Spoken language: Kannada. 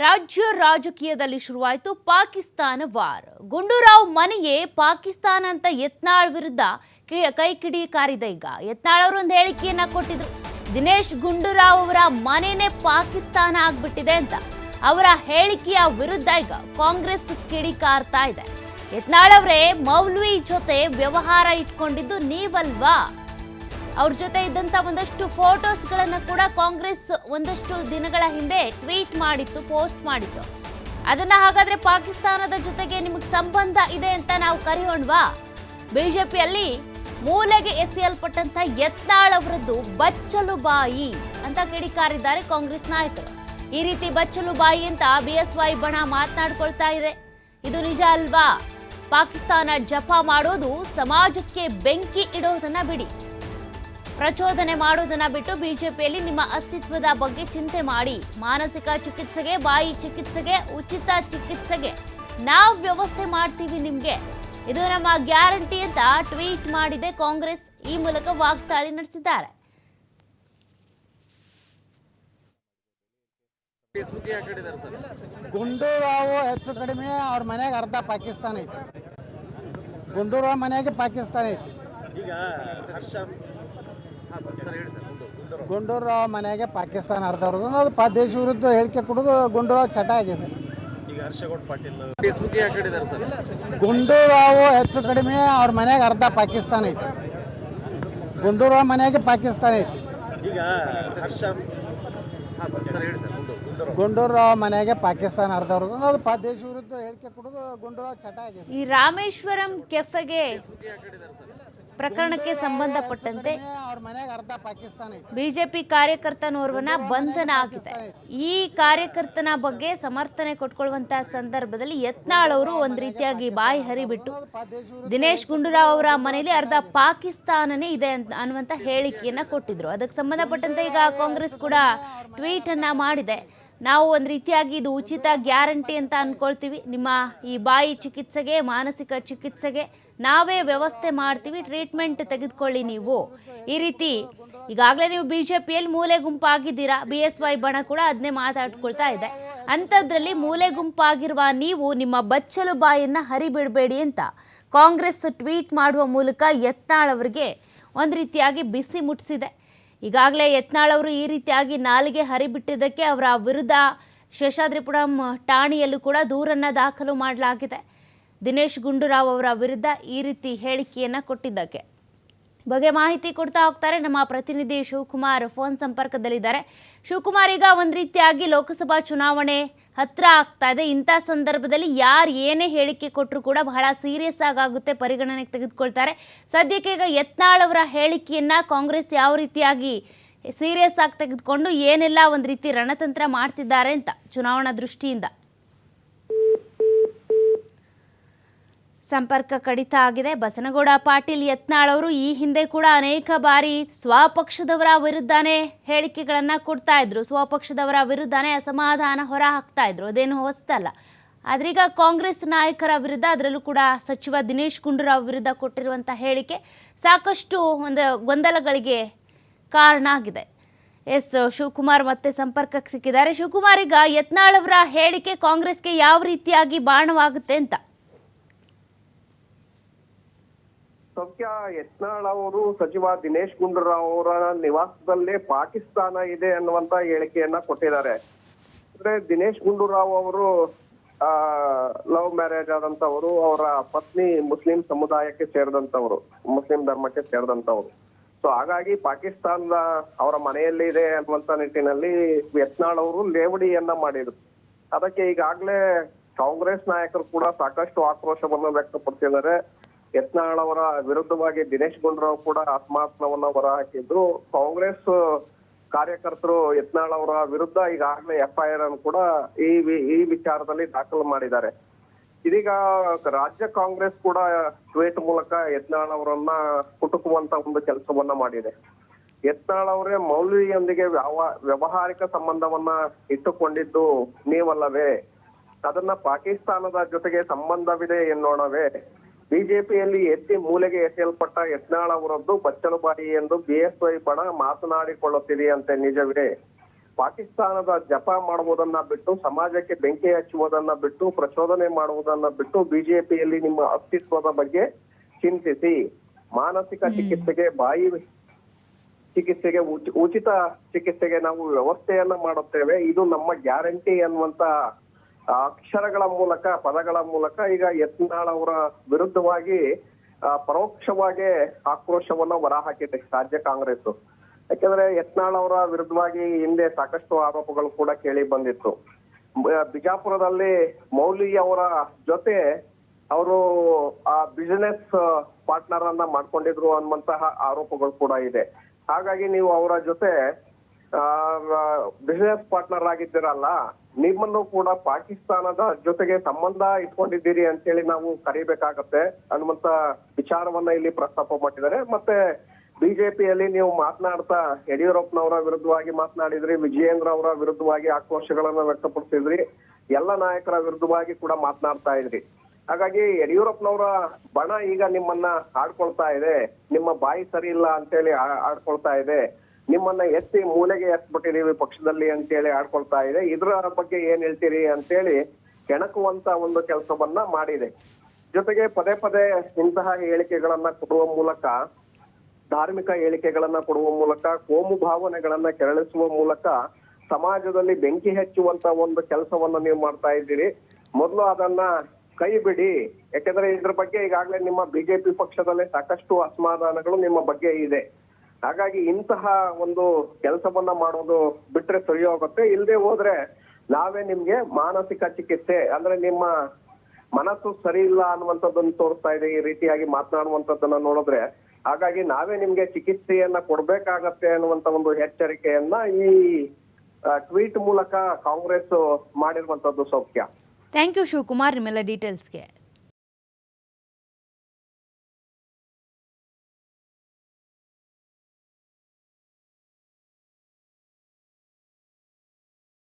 ರಾಜ್ಯ ರಾಜಕೀಯದಲ್ಲಿ ಶುರುವಾಯಿತು ಪಾಕಿಸ್ತಾನ ವಾರ್. ಗುಂಡೂರಾವ್ ಮನೆಯೇ ಪಾಕಿಸ್ತಾನ ಅಂತ ಯತ್ನಾಳ್ ವಿರುದ್ಧ ಕೈಕಿಡಿ ಕಾರಿದೆ. ಈಗ ಯತ್ನಾಳ್ ಅವರು ಒಂದು ಹೇಳಿಕೆಯನ್ನ ಕೊಟ್ಟಿದ್ರು. ದಿನೇಶ್ ಗುಂಡೂರಾವ್ ಅವರ ಮನೆಯೇ ಪಾಕಿಸ್ತಾನ ಆಗ್ಬಿಟ್ಟಿದೆ ಅಂತ ಅವರ ಹೇಳಿಕೆಯ ವಿರುದ್ಧ ಈಗ ಕಾಂಗ್ರೆಸ್ ಕಿಡಿಕಾರ್ತಾ ಇದೆ. ಯತ್ನಾಳ್ ಅವರೇ ಮೌಲ್ವಿ ಜೊತೆ ವ್ಯವಹಾರ ಇಟ್ಕೊಂಡಿದ್ದು ನೀವಲ್ವಾ? ಅವ್ರ ಜೊತೆ ಇದ್ದಂತ ಒಂದಷ್ಟು ಫೋಟೋಸ್ಗಳನ್ನ ಕೂಡ ಕಾಂಗ್ರೆಸ್ ಒಂದಷ್ಟು ದಿನಗಳ ಹಿಂದೆ ಟ್ವೀಟ್ ಮಾಡಿತ್ತು, ಪೋಸ್ಟ್ ಮಾಡಿತ್ತು. ಅದನ್ನ ಹಾಗಾದ್ರೆ ಪಾಕಿಸ್ತಾನದ ಜೊತೆಗೆ ನಿಮಗೆ ಸಂಬಂಧ ಇದೆ ಅಂತ ನಾವು ಕರೆಯೋಣವಾ? ಬಿಜೆಪಿಯಲ್ಲಿ ಮೂಲೆಗೆ ಎಸೆಯಲ್ಪಟ್ಟಂತ ಯತ್ನಾಳ್ ಅವರದ್ದು ಬಚ್ಚಲು ಬಾಯಿ ಅಂತ ಕಿಡಿಕಾರಿದ್ದಾರೆ ಕಾಂಗ್ರೆಸ್ ನಾಯಕರು. ಈ ರೀತಿ ಬಚ್ಚಲು ಬಾಯಿ ಅಂತ ಬಿಎಸ್ವೈ ಬಣ ಮಾತನಾಡ್ಕೊಳ್ತಾ ಇದೆ. ಇದು ನಿಜ ಅಲ್ವಾ? ಪಾಕಿಸ್ತಾನ ಜಪ ಮಾಡೋದು ಸಮಾಜಕ್ಕೆ ಬೆಂಕಿ ಇಡೋದನ್ನ ಬಿಡಿ, ಪ್ರಚೋದನೆ ಮಾಡೋದನ್ನ ಬಿಟ್ಟು ಬಿಜೆಪಿಯಲ್ಲಿ ನಿಮ್ಮ ಅಸ್ತಿತ್ವದ ಬಗ್ಗೆ ಚಿಂತೆ ಮಾಡಿ. ಮಾನಸಿಕ ಚಿಕಿತ್ಸೆಗೆ, ಬಾಯಿ ಚಿಕಿತ್ಸೆಗೆ, ಉಚಿತ ಚಿಕಿತ್ಸೆಗೆ ನಾವು ವ್ಯವಸ್ಥೆ ಮಾಡ್ತೀವಿ ನಿಮ್ಗೆ, ಇದು ನಮ್ಮ ಗ್ಯಾರಂಟಿ ಅಂತ ಟ್ವೀಟ್ ಮಾಡಿದೆ ಕಾಂಗ್ರೆಸ್. ಈ ಮೂಲಕ ವಾಗ್ದಾಳಿ ನಡೆಸಿದ್ದಾರೆ. ಗುಂಡೂರಾವ್ ಹೆಚ್ಚು ಕಡಿಮೆ ಅವ್ರ ಮನೆಗೆ ಅರ್ಧ ಪಾಕಿಸ್ತಾನ ಐತಿ. ಗುಂಡೂರಾವ್ ಮನೆಗೆ ಪಾಕಿಸ್ತಾನ ಐತಿ. ಈಗ ಗುಂಡೂರಾವ್ ಮನೆಗೆ ಪಾಕಿಸ್ತಾನ ಅರ್ಧ ಹೊರದು ಅದು ದೇಶ ವಿರುದ್ಧ ಹೇಳಿಕೆ ಕೊಡೋದು ಗುಂಡೂರಾವ್ ಚಟ ಆಗಿದೆ. ಈಗ ಹರ್ಷಗೌಡ ಪಾಟೀಲ್ ಫೇಸ್ಬುಕ್ ಯಾಕೆ ಹೇಳಿದ್ದಾರೆ ಸರ್? ಗುಂಡೂರಾವ್ ಹೆಚ್ಚು ಕಡಿಮೆ ಅವ್ರ ಮನೆಗೆ ಅರ್ಧ ಪಾಕಿಸ್ತಾನ ಐತಿ. ಗುಂಡೂರಾವ್ ಮನೆಗೆ ಪಾಕಿಸ್ತಾನ ಐತಿ. ಈಗ ಗುಂಡೂರಾವ್ ಮನೆಗೆ ಪಾಕಿಸ್ತಾನ ಅರ್ಧ ಹೊರದು ಅದು ದೇಶ ವಿರುದ್ಧ ಹೇಳಿಕೆ ಕೊಡೋದು ಗುಂಡೂರಾವ್ ಚಟ ಆಗಿದೆ. ಈ ರಾಮೇಶ್ವರಂ ಕೆಫೆಗೆ ಪ್ರಕರಣಕ್ಕೆ ಸಂಬಂಧಪಟ್ಟಂತೆ ಬಿಜೆಪಿ ಕಾರ್ಯಕರ್ತನೋರ್ವನ ಬಂಧನ ಆಗಿದೆ. ಈ ಕಾರ್ಯಕರ್ತನ ಬಗ್ಗೆ ಸಮರ್ಥನೆ ಕೊಟ್ಕೊಳ್ಳುವಂತಹ ಸಂದರ್ಭದಲ್ಲಿ ಯತ್ನಾಳ್ ಅವರು ಒಂದ್ ರೀತಿಯಾಗಿ ಬಾಯಿ ಹರಿಬಿಟ್ಟು ದಿನೇಶ್ ಗುಂಡೂರಾವ್ ಅವರ ಮನೆಯಲ್ಲಿ ಅರ್ಧ ಪಾಕಿಸ್ತಾನನೇ ಇದೆ ಅಂತ ಅನ್ನುವಂತ ಹೇಳಿಕೆಯನ್ನ ಕೊಟ್ಟಿದ್ರು. ಅದಕ್ಕೆ ಸಂಬಂಧಪಟ್ಟಂತೆ ಈಗ ಕಾಂಗ್ರೆಸ್ ಕೂಡ ಟ್ವೀಟ್ ಅನ್ನ ಮಾಡಿದೆ. ನಾವು ಒಂದು ರೀತಿಯಾಗಿ ಇದು ಉಚಿತ ಗ್ಯಾರಂಟಿ ಅಂತ ಅಂದ್ಕೊಳ್ತೀವಿ. ನಿಮ್ಮ ಈ ಬಾಯಿ ಚಿಕಿತ್ಸೆಗೆ, ಮಾನಸಿಕ ಚಿಕಿತ್ಸೆಗೆ ನಾವೇ ವ್ಯವಸ್ಥೆ ಮಾಡ್ತೀವಿ, ಟ್ರೀಟ್ಮೆಂಟ್ ತೆಗೆದುಕೊಳ್ಳಿ ನೀವು. ಈ ರೀತಿ ಈಗಾಗಲೇ ನೀವು ಬಿಜೆಪಿಯಲ್ಲಿ ಮೂಲೆ ಗುಂಪಾಗಿದ್ದೀರಾ. ಬಿಎಸ್ವೈ ಬಣ ಕೂಡ ಅದನ್ನೇ ಮಾತಾಡ್ಕೊಳ್ತಾ ಇದೆ. ಅಂಥದ್ರಲ್ಲಿ ಮೂಲೆ ಗುಂಪಾಗಿರುವ ನೀವು ನಿಮ್ಮ ಬಚ್ಚಲು ಬಾಯನ್ನು ಹರಿಬಿಡಬೇಡಿ ಅಂತ ಕಾಂಗ್ರೆಸ್ ಟ್ವೀಟ್ ಮಾಡುವ ಮೂಲಕ ಯತ್ನಾಳ್ ಅವರಿಗೆ ಒಂದು ರೀತಿಯಾಗಿ ಬಿಸಿ ಮುಟ್ಟಿಸಿದೆ. ಈಗಾಗಲೇ ಯತ್ನಾಳ್ ಅವರು ಈ ರೀತಿಯಾಗಿ ನಾಲಿಗೆ ಹರಿಬಿಟ್ಟಿದ್ದಕ್ಕೆ ಅವರ ವಿರುದ್ಧ ಶೇಷಾದ್ರಿಪುರಂ ಠಾಣೆಯಲ್ಲೂ ಕೂಡ ದೂರನ್ನು ದಾಖಲು ಮಾಡಲಾಗಿದೆ. ದಿನೇಶ್ ಗುಂಡೂರಾವ್ ಅವರ ವಿರುದ್ಧ ಈ ರೀತಿ ಹೇಳಿಕೆಯನ್ನು ಕೊಟ್ಟಿದ್ದಕ್ಕೆ ಬಗ್ಗೆ ಮಾಹಿತಿ ಕೊಡ್ತಾ ಹೋಗ್ತಾರೆ ನಮ್ಮ ಪ್ರತಿನಿಧಿ ಶಿವಕುಮಾರ್ ಫೋನ್ ಸಂಪರ್ಕದಲ್ಲಿದ್ದಾರೆ. ಶಿವಕುಮಾರ್, ಈಗ ಒಂದು ರೀತಿಯಾಗಿ ಲೋಕಸಭಾ ಚುನಾವಣೆ ಹತ್ರ ಆಗ್ತಾ ಇದೆ. ಇಂಥ ಸಂದರ್ಭದಲ್ಲಿ ಯಾರು ಏನೇ ಹೇಳಿಕೆ ಕೊಟ್ಟರು ಕೂಡ ಬಹಳ ಸೀರಿಯಸ್ ಆಗುತ್ತೆ, ಪರಿಗಣನೆಗೆ ತೆಗೆದುಕೊಳ್ತಾರೆ. ಸದ್ಯಕ್ಕೆ ಈಗ ಯತ್ನಾಳ್ ಅವರ ಹೇಳಿಕೆಯನ್ನು ಕಾಂಗ್ರೆಸ್ ಯಾವ ರೀತಿಯಾಗಿ ಸೀರಿಯಸ್ ಆಗಿ ತೆಗೆದುಕೊಂಡು ಏನೆಲ್ಲ ಒಂದು ರೀತಿ ರಣತಂತ್ರ ಮಾಡ್ತಿದ್ದಾರೆ ಅಂತ ಚುನಾವಣಾ ದೃಷ್ಟಿಯಿಂದ? ಸಂಪರ್ಕ ಕಡಿತ ಆಗಿದೆ. ಬಸನಗೌಡ ಪಾಟೀಲ್ ಯತ್ನಾಳ್ ಅವರು ಈ ಹಿಂದೆ ಕೂಡ ಅನೇಕ ಬಾರಿ ಸ್ವಪಕ್ಷದವರ ವಿರುದ್ಧನೇ ಹೇಳಿಕೆಗಳನ್ನು ಕೊಡ್ತಾ ಇದ್ರು, ಸ್ವಪಕ್ಷದವರ ವಿರುದ್ಧನೇ ಅಸಮಾಧಾನ ಹೊರ ಹಾಕ್ತಾ ಇದ್ರು. ಅದೇನು ಹೊಸದಲ್ಲ. ಆದ್ರೀಗ ಕಾಂಗ್ರೆಸ್ ನಾಯಕರ ವಿರುದ್ಧ, ಅದರಲ್ಲೂ ಕೂಡ ಸಚಿವ ದಿನೇಶ್ ಗುಂಡೂರಾವ್ ವಿರುದ್ಧ ಕೊಟ್ಟಿರುವಂಥ ಹೇಳಿಕೆ ಸಾಕಷ್ಟು ಒಂದು ಗೊಂದಲಗಳಿಗೆ ಕಾರಣ ಆಗಿದೆ. ಶಿವಕುಮಾರ್ ಮತ್ತೆ ಸಂಪರ್ಕಕ್ಕೆ ಸಿಕ್ಕಿದ್ದಾರೆ. ಶಿವಕುಮಾರ್, ಈಗ ಯತ್ನಾಳ್ ಅವರ ಹೇಳಿಕೆ ಕಾಂಗ್ರೆಸ್ಗೆ ಯಾವ ರೀತಿಯಾಗಿ ಬಾಣವಾಗುತ್ತೆ ಅಂತ? ಸೌಖ್ಯ, ಯತ್ನಾಳ್ ಅವರು ಸಚಿವ ದಿನೇಶ್ ಗುಂಡೂರಾವ್ ಅವರ ನಿವಾಸದಲ್ಲೇ ಪಾಕಿಸ್ತಾನ ಇದೆ ಅನ್ನುವಂತ ಹೇಳಿಕೆಯನ್ನ ಕೊಟ್ಟಿದ್ದಾರೆ. ಅಂದ್ರೆ ದಿನೇಶ್ ಗುಂಡೂರಾವ್ ಅವರು ಲವ್ ಮ್ಯಾರೇಜ್ ಆದಂತವರು, ಅವರ ಪತ್ನಿ ಮುಸ್ಲಿಂ ಸಮುದಾಯಕ್ಕೆ ಸೇರಿದಂತವರು, ಮುಸ್ಲಿಂ ಧರ್ಮಕ್ಕೆ ಸೇರಿದಂತವರು. ಸೊ ಹಾಗಾಗಿ ಪಾಕಿಸ್ತಾನದ ಅವರ ಮನೆಯಲ್ಲಿ ಇದೆ ಅನ್ನುವಂತ ನಿಟ್ಟಿನಲ್ಲಿ ಯತ್ನಾಳ್ ಅವರು ಲೇವಡಿಯನ್ನ ಮಾಡಿದ್ರು. ಅದಕ್ಕೆ ಈಗಾಗಲೇ ಕಾಂಗ್ರೆಸ್ ನಾಯಕರು ಕೂಡ ಸಾಕಷ್ಟು ಆಕ್ರೋಶವನ್ನು ವ್ಯಕ್ತಪಡಿಸಿದ್ದಾರೆ. ಯತ್ನಾಳ್ ಅವರ ವಿರುದ್ಧವಾಗಿ ದಿನೇಶ್ ಗುಂಡೂರಾವ್ ಕೂಡ ಆತ್ಮಾತ್ಮವನ್ನ ಹೊರಹಾಕಿದ್ರು. ಕಾಂಗ್ರೆಸ್ ಕಾರ್ಯಕರ್ತರು ಯತ್ನಾಳ್ ಅವರ ವಿರುದ್ಧ ಈಗಾಗಲೇ FIR ಅನ್ನು ಕೂಡ ಈ ವಿಚಾರದಲ್ಲಿ ದಾಖಲು ಮಾಡಿದ್ದಾರೆ. ಇದೀಗ ರಾಜ್ಯ ಕಾಂಗ್ರೆಸ್ ಕೂಡ ಟ್ವೀಟ್ ಮೂಲಕ ಯತ್ನಾಳ್ ಅವರನ್ನ ಕುಟುಕುವಂತ ಒಂದು ಕೆಲಸವನ್ನ ಮಾಡಿದೆ. ಯತ್ನಾಳ್ ಅವರೇ ಮೌಲ್ವಿಯೊಂದಿಗೆ ವ್ಯಾವಹಾರಿಕ ಸಂಬಂಧವನ್ನ ಇಟ್ಟುಕೊಂಡಿದ್ದು ನೀವಲ್ಲವೇ? ಅದನ್ನ ಪಾಕಿಸ್ತಾನದ ಜೊತೆಗೆ ಸಂಬಂಧವಿದೆ ಎನ್ನೋಣವೇ? ಬಿಜೆಪಿಯಲ್ಲಿ ಎತ್ತಿ ಮೂಲೆಗೆ ಎಸೆಯಲ್ಪಟ್ಟ ಯತ್ನಾಳ್ ಅವರದ್ದು ಬಚ್ಚಲು ಬಾಯಿ ಎಂದು ಬಿಎಸ್ವೈ ಬಣ ಮಾತನಾಡಿಕೊಳ್ಳುತ್ತಿದೆಯಂತೆ, ನಿಜವೇ? ಪಾಕಿಸ್ತಾನದ ಜಪ ಮಾಡುವುದನ್ನ ಬಿಟ್ಟು, ಸಮಾಜಕ್ಕೆ ಬೆಂಕಿ ಹಚ್ಚುವುದನ್ನ ಬಿಟ್ಟು, ಪ್ರಚೋದನೆ ಮಾಡುವುದನ್ನ ಬಿಟ್ಟು ಬಿಜೆಪಿಯಲ್ಲಿ ನಿಮ್ಮ ಅಸ್ತಿತ್ವದ ಬಗ್ಗೆ ಚಿಂತಿಸಿ. ಮಾನಸಿಕ ಚಿಕಿತ್ಸೆಗೆ, ಬಾಯಿ ಚಿಕಿತ್ಸೆಗೆ, ಉಚಿತ ಚಿಕಿತ್ಸೆಗೆ ನಾವು ವ್ಯವಸ್ಥೆಯನ್ನ ಮಾಡುತ್ತೇವೆ, ಇದು ನಮ್ಮ ಗ್ಯಾರಂಟಿ ಅನ್ನುವಂತ ಅಕ್ಷರಗಳ ಮೂಲಕ, ಪದಗಳ ಮೂಲಕ ಈಗ ಯತ್ನಾಳ್ ಅವರ ವಿರುದ್ಧವಾಗಿ ಪರೋಕ್ಷವಾಗಿ ಆಕ್ರೋಶವನ್ನ ಹೊರಹಾಕಿದೆ ರಾಜ್ಯ ಕಾಂಗ್ರೆಸ್. ಯಾಕಂದ್ರೆ ಯತ್ನಾಳ್ ಅವರ ವಿರುದ್ಧವಾಗಿ ಹಿಂದೆ ಸಾಕಷ್ಟು ಆರೋಪಗಳು ಕೂಡ ಕೇಳಿ ಬಂದಿತ್ತು. ಬಿಜಾಪುರದಲ್ಲಿ ಮೌಲಿ ಅವರ ಜೊತೆ ಅವರು ಆ ಬಿಸಿನೆಸ್ ಪಾರ್ಟ್ನರ್ ಅನ್ನ ಮಾಡ್ಕೊಂಡಿದ್ರು ಅನ್ನುವಂತಹ ಆರೋಪಗಳು ಕೂಡ ಇದೆ. ಹಾಗಾಗಿ ನೀವು ಅವರ ಜೊತೆ ಬಿಸಿನೆಸ್ ಪಾರ್ಟ್ನರ್ ಆಗಿದ್ದೀರಲ್ಲ, ನಿಮ್ಮನ್ನು ಕೂಡ ಪಾಕಿಸ್ತಾನದ ಜೊತೆಗೆ ಸಂಬಂಧ ಇಟ್ಕೊಂಡಿದ್ದೀರಿ ಅಂತೇಳಿ ನಾವು ಕರಿಬೇಕಾಗತ್ತೆ ಅನ್ನುವಂತ ವಿಚಾರವನ್ನ ಇಲ್ಲಿ ಪ್ರಸ್ತಾಪ ಮಾಡಿದ್ದಾರೆ. ಮತ್ತೆ ಬಿಜೆಪಿಯಲ್ಲಿ ನೀವು ಮಾತನಾಡ್ತಾ ಯಡಿಯೂರಪ್ಪನವರ ವಿರುದ್ಧವಾಗಿ ಮಾತನಾಡಿದ್ರಿ, ವಿಜಯೇಂದ್ರ ಅವರ ವಿರುದ್ಧವಾಗಿ ಆಕ್ರೋಶಗಳನ್ನ ವ್ಯಕ್ತಪಡಿಸಿದ್ರಿ, ಎಲ್ಲ ನಾಯಕರ ವಿರುದ್ಧವಾಗಿ ಕೂಡ ಮಾತನಾಡ್ತಾ ಇದ್ರಿ. ಹಾಗಾಗಿ ಯಡಿಯೂರಪ್ಪನವರ ಬಣ ಈಗ ನಿಮ್ಮನ್ನ ಆಡ್ಕೊಳ್ತಾ ಇದೆ, ನಿಮ್ಮ ಬಾಯಿ ಸರಿ ಇಲ್ಲ ಅಂತೇಳಿ ಆಡ್ಕೊಳ್ತಾ ಇದೆ, ನಿಮ್ಮನ್ನ ಎತ್ತಿ ಮೂಲೆಗೆ ಎತ್ಬಿಟ್ಟಿದೀವಿ ಪಕ್ಷದಲ್ಲಿ ಅಂತೇಳಿ ಆಡ್ಕೊಳ್ತಾ ಇದೆ. ಇದ್ರ ಬಗ್ಗೆ ಏನ್ ಹೇಳ್ತೀರಿ ಅಂತೇಳಿ ಕೆಣಕುವಂತ ಒಂದು ಕೆಲಸವನ್ನ ಮಾಡಿದೆ. ಜೊತೆಗೆ ಪದೇ ಪದೇ ಇಂತಹ ಹೇಳಿಕೆಗಳನ್ನ ಕೊಡುವ ಮೂಲಕ, ಧಾರ್ಮಿಕ ಹೇಳಿಕೆಗಳನ್ನ ಕೊಡುವ ಮೂಲಕ, ಕೋಮು ಭಾವನೆಗಳನ್ನ ಕೆರಳಿಸುವ ಮೂಲಕ ಸಮಾಜದಲ್ಲಿ ಬೆಂಕಿ ಹಚ್ಚುವಂತ ಒಂದು ಕೆಲಸವನ್ನ ನೀವು ಮಾಡ್ತಾ ಇದ್ದೀರಿ. ಮೊದಲು ಅದನ್ನ ಕೈ ಬಿಡಿ. ಯಾಕಂದ್ರೆ ಇದ್ರ ಬಗ್ಗೆ ಈಗಾಗಲೇ ನಿಮ್ಮ ಬಿಜೆಪಿ ಪಕ್ಷದಲ್ಲೇ ಸಾಕಷ್ಟು ಅಸಮಾಧಾನಗಳು ನಿಮ್ಮ ಬಗ್ಗೆ ಇದೆ. ಹಾಗಾಗಿ ಇಂತಹ ಒಂದು ಕೆಲಸವನ್ನ ಮಾಡೋದು ಬಿಟ್ರೆ ಸರಿ ಹೋಗುತ್ತೆ. ಇಲ್ಲದೆ ಹೋದ್ರೆ ನಾವೇ ನಿಮ್ಗೆ ಮಾನಸಿಕ ಚಿಕಿತ್ಸೆ, ಅಂದ್ರೆ ನಿಮ್ಮ ಮನಸ್ಸು ಸರಿ ಇಲ್ಲ ಅನ್ನುವಂಥದ್ದನ್ನು ತೋರಿಸ್ತಾ ಇದೆ ಈ ರೀತಿಯಾಗಿ ಮಾತನಾಡುವಂಥದ್ದನ್ನ ನೋಡಿದ್ರೆ. ಹಾಗಾಗಿ ನಾವೇ ನಿಮ್ಗೆ ಚಿಕಿತ್ಸೆಯನ್ನ ಕೊಡ್ಬೇಕಾಗತ್ತೆ ಅನ್ನುವಂತ ಒಂದು ಎಚ್ಚರಿಕೆಯನ್ನ ಈ ಟ್ವೀಟ್ ಮೂಲಕ ಕಾಂಗ್ರೆಸ್ ಮಾಡಿರುವಂತದ್ದು ಸೌಖ್ಯ. ಥ್ಯಾಂಕ್ ಯು ಶಿವಕುಮಾರ್ ನಿಮ್ಮೆಲ್ಲ ಡೀಟೇಲ್ಸ್ಗೆ.